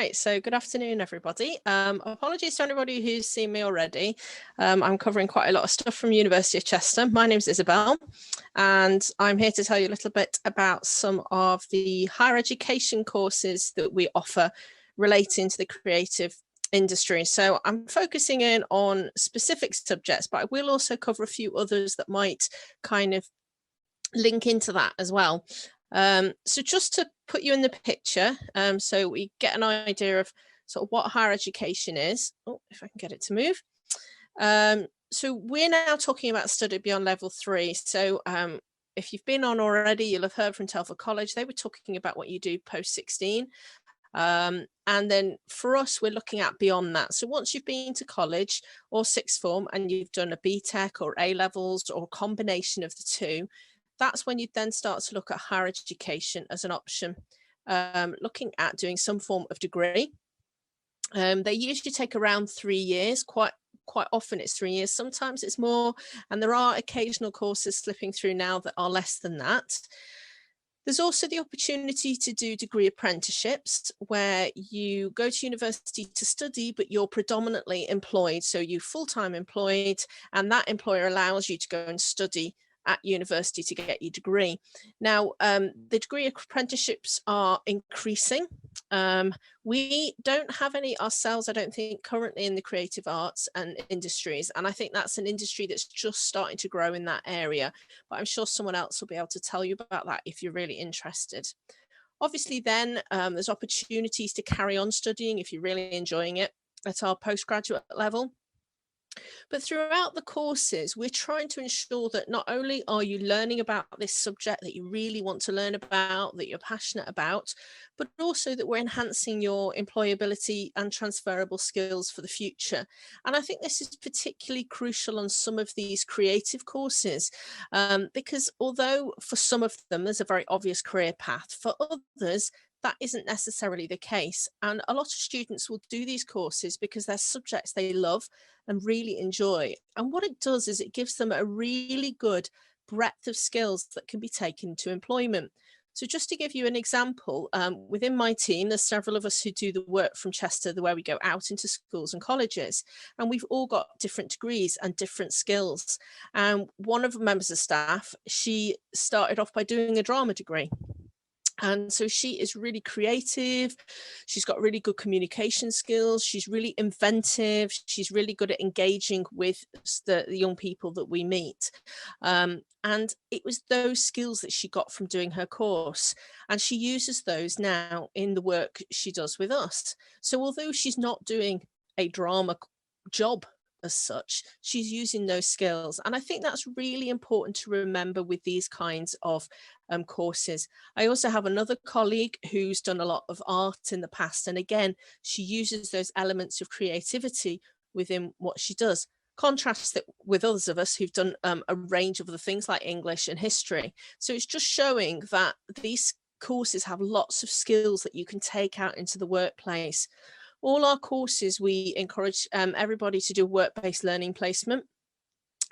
Right, so good afternoon, everybody. Apologies to anybody who's seen me already. I'm covering quite a lot of stuff from University of Chester. My name's Isabel, and I'm here to tell you a little bit about some of the higher education courses that we offer relating to the creative industry. So I'm focusing in on specific subjects, but I will also cover a few others that might kind of link into that as well. So just to put you in the picture, so we get an idea of sort of what higher education is. Oh, if I can get it to move. So we're now talking about study beyond level 3. So if you've been on already, you'll have heard from Telford College. They were talking about what you do post 16. And then for us, we're looking at beyond that. So once you've been to college or sixth form and you've done a BTEC or A levels or a combination of the two, that's when you then start to look at higher education as an option, looking at doing some form of degree. They usually take around 3 years. Quite often it's 3 years, sometimes it's more, and there are occasional courses slipping through now that are less than that. There's also the opportunity to do degree apprenticeships where you go to university to study, but you're predominantly employed. So you're full-time employed, and that employer allows you to go and study at university to get your degree. Now, the degree apprenticeships are increasing. We don't have any ourselves, I don't think, currently in the creative arts and industries. And I think that's an industry that's just starting to grow in that area. But I'm sure someone else will be able to tell you about that if you're really interested. Obviously, then there's opportunities to carry on studying if you're really enjoying it at our postgraduate level. But throughout the courses, we're trying to ensure that not only are you learning about this subject that you really want to learn about, that you're passionate about, but also that we're enhancing your employability and transferable skills for the future. And I think this is particularly crucial on some of these creative courses, because although for some of them there's a very obvious career path, for others, that isn't necessarily the case. And a lot of students will do these courses because they're subjects they love and really enjoy. And what it does is it gives them a really good breadth of skills that can be taken to employment. So just to give you an example, within my team, there's several of us who do the work from Chester, where we go out into schools and colleges, and we've all got different degrees and different skills. And one of the members of staff, she started off by doing a drama degree. And so she is really creative. She's got really good communication skills. She's really inventive. She's really good at engaging with the young people that we meet. And it was those skills that she got from doing her course. And she uses those now in the work she does with us. So although she's not doing a drama job as such, she's using those skills. And I think that's really important to remember with these kinds of courses. I also have another colleague who's done a lot of art in the past. And again, she uses those elements of creativity within what she does. Contrast it with others of us who've done a range of other things like English and history. So it's just showing that these courses have lots of skills that you can take out into the workplace. All our courses, we encourage everybody to do work-based learning placement.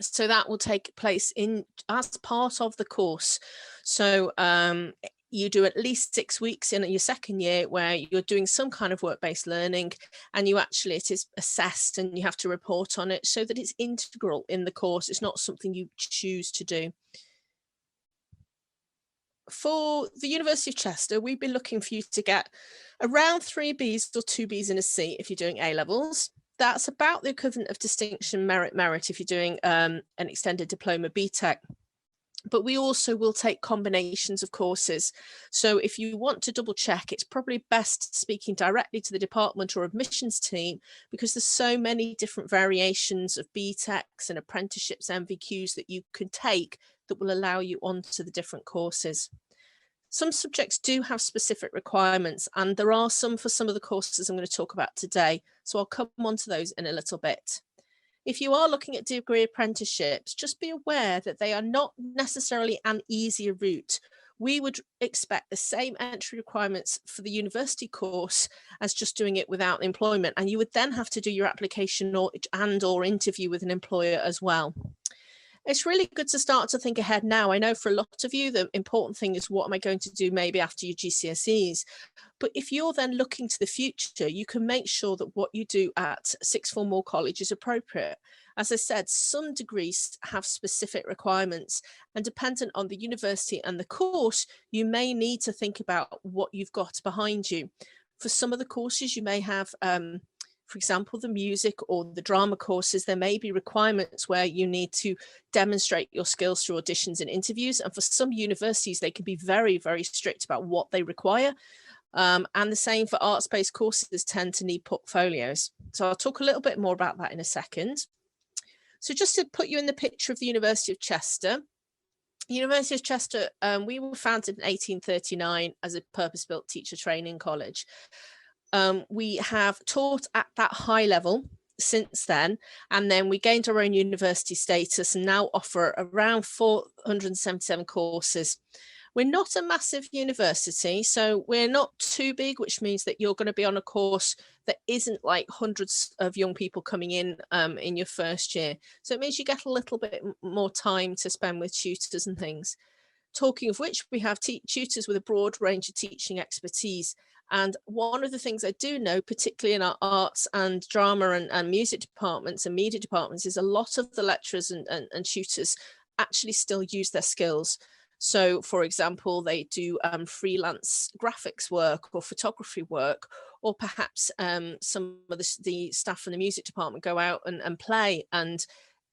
So that will take place as part of the course. So you do at least 6 weeks in your second year where you're doing some kind of work-based learning, and it is assessed and you have to report on it so that it's integral in the course. It's not something you choose to do. For the University of Chester, we've been looking for you to get around 3 Bs or 2 Bs and a C if you're doing A levels. That's about the equivalent of distinction merit if you're doing an extended diploma BTEC. But we also will take combinations of courses. So if you want to double check, it's probably best speaking directly to the department or admissions team, because there's so many different variations of BTECs and apprenticeships, MVQs that you can take that will allow you onto the different courses. Some subjects do have specific requirements, and there are some for some of the courses I'm going to talk about today. So I'll come on to those in a little bit. If you are looking at degree apprenticeships, just be aware that they are not necessarily an easier route. We would expect the same entry requirements for the university course as just doing it without employment. And you would then have to do your application or interview with an employer as well. It's really good to start to think ahead now. I know for a lot of you, the important thing is, what am I going to do maybe after your GCSEs? But if you're then looking to the future, you can make sure that what you do at sixth form or college is appropriate. As I said, some degrees have specific requirements, and dependent on the university and the course, you may need to think about what you've got behind you. For some of the courses, you may have, for example, the music or the drama courses, there may be requirements where you need to demonstrate your skills through auditions and interviews. And for some universities, they can be very, very strict about what they require. And the same for arts-based courses tend to need portfolios. So I'll talk a little bit more about that in a second. So just to put you in the picture of the University of Chester, University of Chester, we were founded in 1839 as a purpose-built teacher training college. We have taught at that high level since then, and then we gained our own university status and now offer around 477 courses. We're not a massive university, so we're not too big, which means that you're going to be on a course that isn't like hundreds of young people coming in your first year. So it means you get a little bit more time to spend with tutors and things. Talking of which, we have tutors with a broad range of teaching expertise. And one of the things I do know, particularly in our arts and drama and music departments and media departments, is a lot of the lecturers and tutors actually still use their skills. So, for example, they do freelance graphics work or photography work, or perhaps some of the staff from the music department go out and play. And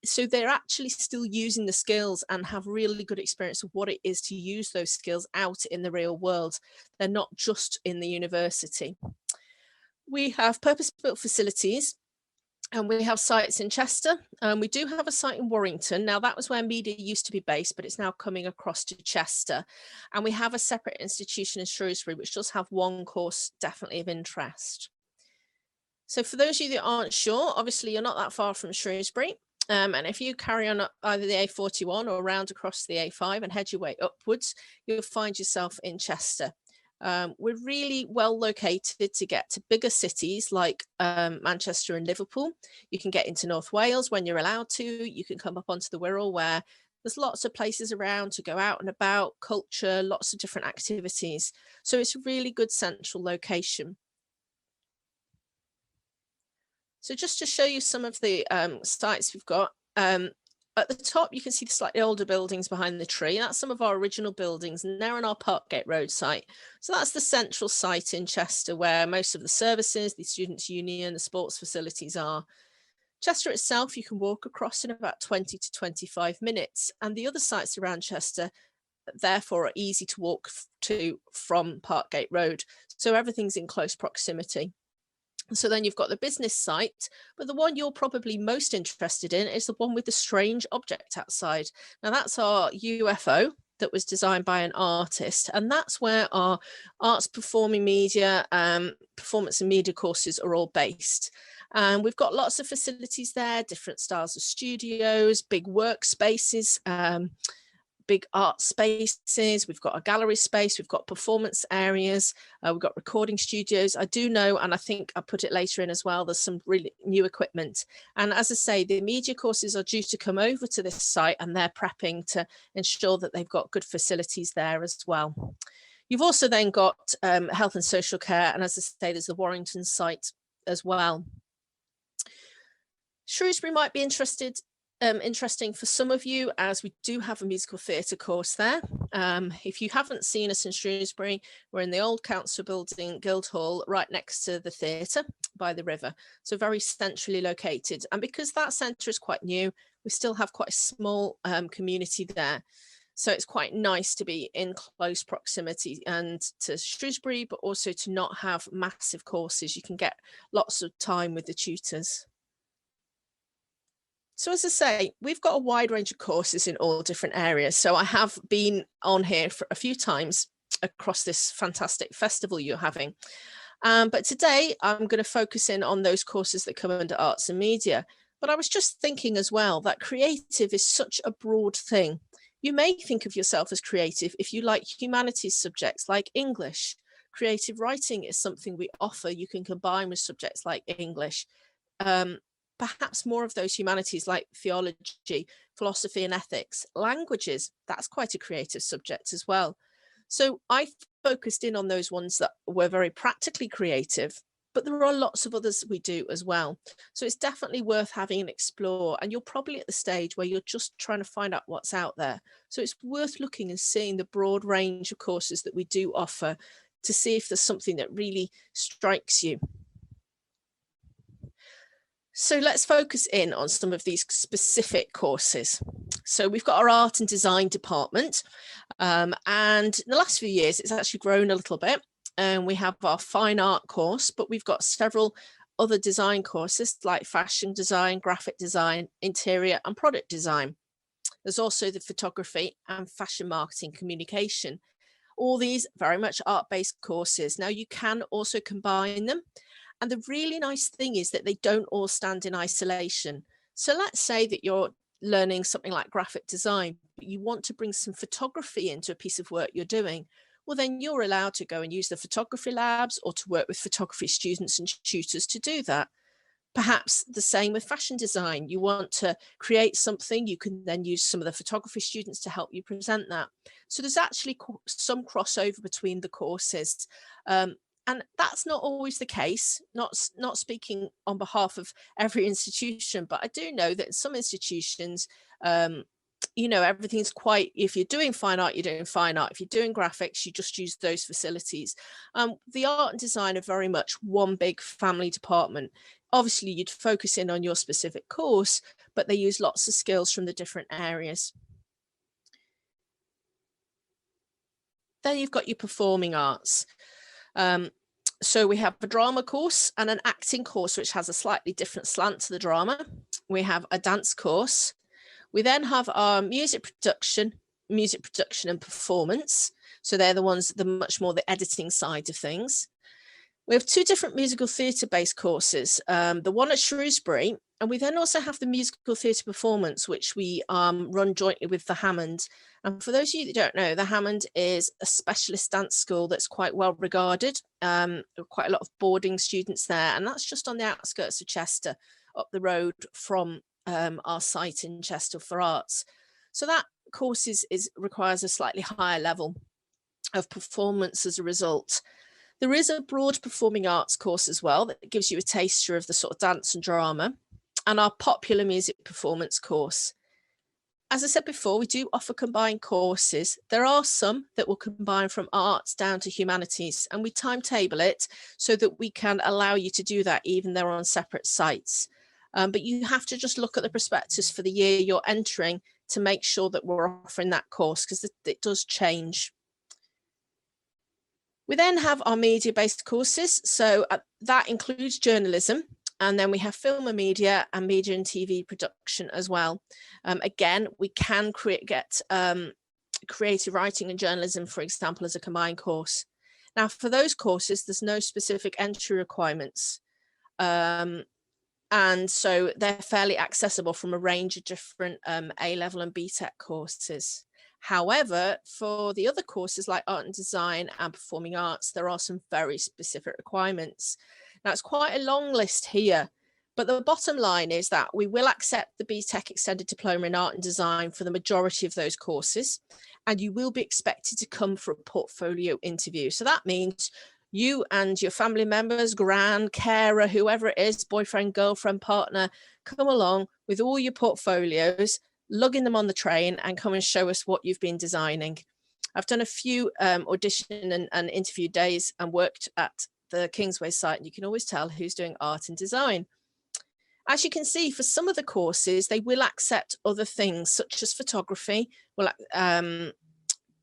so they're actually still using the skills and have really good experience of what it is to use those skills out in the real world. They're not just in the university. We have purpose-built facilities, and we have sites in Chester. We do have a site in Warrington. Now, that was where media used to be based, but it's now coming across to Chester. And we have a separate institution in Shrewsbury, which does have one course definitely of interest. So for those of you that aren't sure, obviously you're not that far from Shrewsbury. And if you carry on up either the A41 or round across the A5 and head your way upwards, you'll find yourself in Chester. We're really well located to get to bigger cities like Manchester and Liverpool. You can get into North Wales when you're allowed to. You can come up onto the Wirral, where there's lots of places around to go out and about, culture, lots of different activities. So it's a really good central location. So just to show you some of the sites we've got, at the top, you can see the slightly older buildings behind the tree. That's some of our original buildings, and they're on our Parkgate Road site. So that's the central site in Chester, where most of the services, the Students' Union, the sports facilities are. Chester itself, you can walk across in about 20 to 25 minutes. And the other sites around Chester, therefore, are easy to walk to from Parkgate Road. So everything's in close proximity. So then you've got the business site, but the one you're probably most interested in is the one with the strange object outside. Now, that's our UFO that was designed by an artist, and that's where our arts, performing media, performance and media courses are all based. And we've got lots of facilities there, different styles of studios, big workspaces, big art spaces. We've got a gallery space, we've got performance areas, we've got recording studios. I do know, and I think I'll put it later in as well, there's some really new equipment. And as I say, the media courses are due to come over to this site, and they're prepping to ensure that they've got good facilities there as well. You've also then got health and social care, and as I say, there's the Warrington site as well. Shrewsbury might be interesting for some of you, as we do have a musical theatre course there. If you haven't seen us in Shrewsbury, we're in the old council building, Guildhall, right next to the theatre by the river, so very centrally located. And because that centre is quite new, we still have quite a small community there. So it's quite nice to be in close proximity and to Shrewsbury, but also to not have massive courses. You can get lots of time with the tutors. So as I say, we've got a wide range of courses in all different areas. So I have been on here for a few times across this fantastic festival you're having. But today I'm going to focus in on those courses that come under arts and media. But I was just thinking as well that creative is such a broad thing. You may think of yourself as creative if you like humanities subjects like English. Creative writing is something we offer. You can combine with subjects like English. Perhaps more of those humanities like theology, philosophy and ethics, languages, that's quite a creative subject as well. So I focused in on those ones that were very practically creative, but there are lots of others we do as well. So it's definitely worth having an explore, and you're probably at the stage where you're just trying to find out what's out there. So it's worth looking and seeing the broad range of courses that we do offer to see if there's something that really strikes you. So let's focus in on some of these specific courses. So we've got our art and design department, and in the last few years it's actually grown a little bit, and we have our fine art course, but we've got several other design courses like fashion design, graphic design, interior and product design. There's also the photography and fashion marketing communication. All these very much art-based courses. Now you can also combine them. And the really nice thing is that they don't all stand in isolation. So let's say that you're learning something like graphic design, but you want to bring some photography into a piece of work you're doing. Well, then you're allowed to go and use the photography labs or to work with photography students and tutors to do that. Perhaps the same with fashion design. You want to create something, you can then use some of the photography students to help you present that. So there's actually some crossover between the courses. And that's not always the case, not speaking on behalf of every institution, but I do know that in some institutions, everything's quite, if you're doing fine art, you're doing fine art. If you're doing graphics, you just use those facilities. The art and design are very much one big family department. Obviously, you'd focus in on your specific course, but they use lots of skills from the different areas. Then you've got your performing arts. So we have a drama course and an acting course, which has a slightly different slant to the drama. We have a dance course. We then have our music production and performance. So they're the ones, much more the editing side of things. We have two different musical theatre based courses, the one at Shrewsbury, and we then also have the musical theatre performance, which we run jointly with the Hammond. And for those of you that don't know, the Hammond is a specialist dance school that's quite well regarded, quite a lot of boarding students there, and that's just on the outskirts of Chester, up the road from our site in Chester for Arts. So that course requires a slightly higher level of performance as a result. There is a broad performing arts course as well that gives you a taster of the sort of dance and drama, and our popular music performance course. As I said before, we do offer combined courses. There are some that will combine from arts down to humanities, and we timetable it so that we can allow you to do that even though they're on separate sites. But you have to just look at the prospectus for the year you're entering to make sure that we're offering that course, because it does change. We then have our media-based courses. So that includes journalism. And then we have film and media and media and TV production as well. Again, we can get creative writing and journalism, for example, as a combined course. Now, for those courses, there's no specific entry requirements. And so they're fairly accessible from a range of different A-level and BTEC courses. However, for the other courses like art and design and performing arts, there are some very specific requirements. Now, it's quite a long list here, but the bottom line is that we will accept the BTEC Extended Diploma in Art and Design for the majority of those courses, and you will be expected to come for a portfolio interview. So that means you and your family members, gran, carer, whoever it is, boyfriend, girlfriend, partner, come along with all your portfolios, lugging them on the train and come and show us what you've been designing. I've done a few audition and interview days and worked at the Kingsway site, and you can always tell who's doing art and design. As you can see, for some of the courses, they will accept other things such as photography,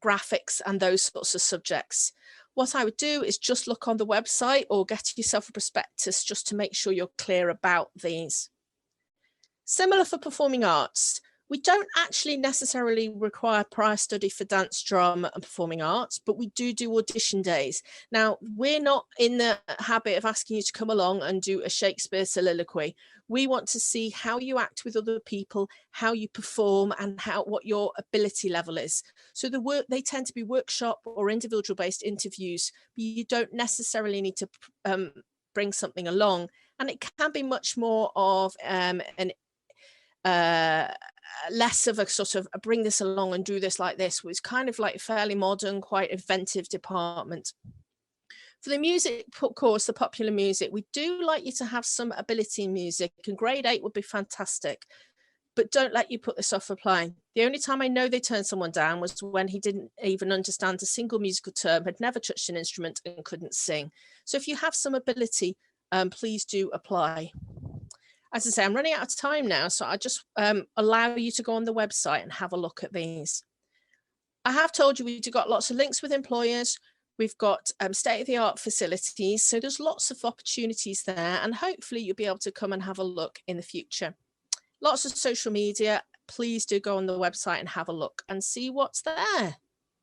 graphics and those sorts of subjects. What I would do is just look on the website or get yourself a prospectus just to make sure you're clear about these. Similar for performing arts. We don't actually necessarily require prior study for dance, drama and performing arts, but we do audition days. Now, we're not in the habit of asking you to come along and do a Shakespeare soliloquy. We want to see how you act with other people, how you perform and what your ability level is. So they tend to be workshop or individual based interviews, but you don't necessarily need to bring something along. And it can be much more of less of a sort of bring this along and do this like this. Was kind of like a fairly modern, quite inventive department. For the music course, the popular music, we do like you to have some ability in music, and grade 8 would be fantastic, but don't let you put this off applying. The only time I know they turned someone down was when he didn't even understand a single musical term, had never touched an instrument and couldn't sing. So if you have some ability, please do apply. As I say, I'm running out of time now, so I just allow you to go on the website and have a look at these. I have told you we've got lots of links with employers. We've got state-of-the-art facilities, so there's lots of opportunities there, and hopefully you'll be able to come and have a look in the future. Lots of social media. Please do go on the website and have a look and see what's there.